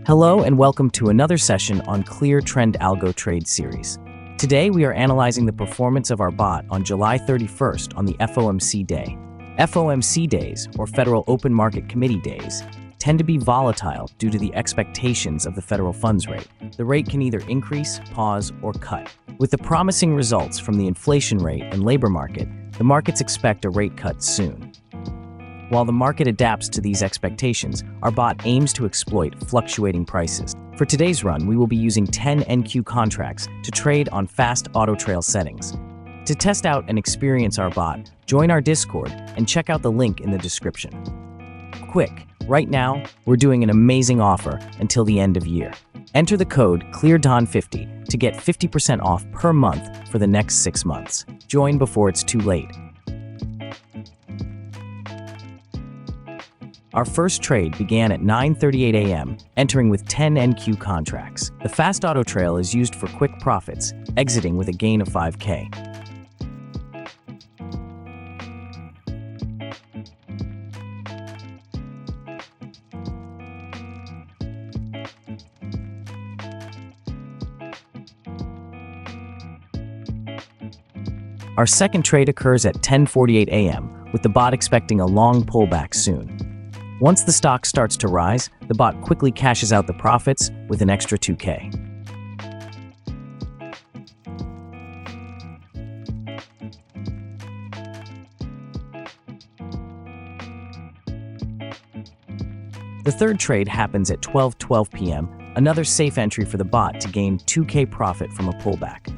Hello and welcome to another session on ClearTrend Algo Trade Series. Today we are analyzing the performance of our bot on July 31st on the FOMC day. FOMC days, or Federal Open Market Committee days, tend to be volatile due to the expectations of the federal funds rate. The rate can either increase, pause, or cut. With the promising results from the inflation rate and labor market, the markets expect a rate cut soon. While the market adapts to these expectations, our bot aims to exploit fluctuating prices. For today's run, we will be using 10 NQ contracts to trade on fast auto trail settings. To test out and experience our bot, join our Discord and check out the link in the description. Quick, right now, we're doing an amazing offer until the end of year. Enter the code ClearDhan50 to get 50% off per month for the next 6 months. Join before it's too late. Our first trade began at 9:38 a.m., entering with 10 NQ contracts. The fast auto trail is used for quick profits, exiting with a gain of 5K. Our second trade occurs at 10:48 a.m., with the bot expecting a long pullback soon. Once the stock starts to rise, the bot quickly cashes out the profits with an extra 2K. The third trade happens at 12:12 p.m., another safe entry for the bot to gain 2K profit from a pullback.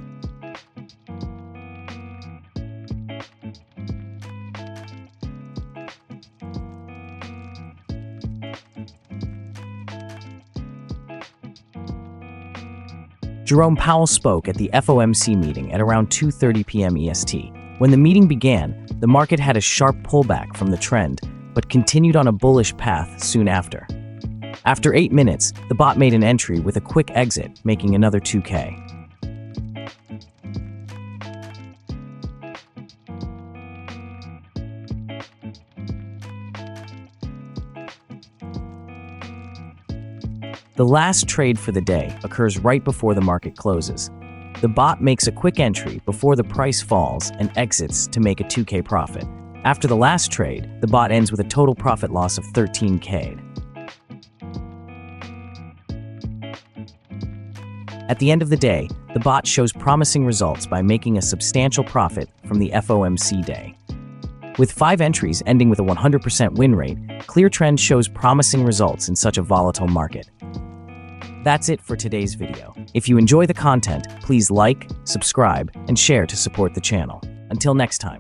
Jerome Powell spoke at the FOMC meeting at around 2:30 p.m. EST. When the meeting began, the market had a sharp pullback from the trend, but continued on a bullish path soon after. After 8 minutes, the bot made an entry with a quick exit, making another 2K. The last trade for the day occurs right before the market closes. The bot makes a quick entry before the price falls and exits to make a 2K profit. After the last trade, the bot ends with a total profit loss of 13K. At the end of the day, the bot shows promising results by making a substantial profit from the FOMC day. With 5 entries ending with a 100% win rate, ClearTrend shows promising results in such a volatile market. That's it for today's video. If you enjoy the content, please like, subscribe, and share to support the channel. Until next time.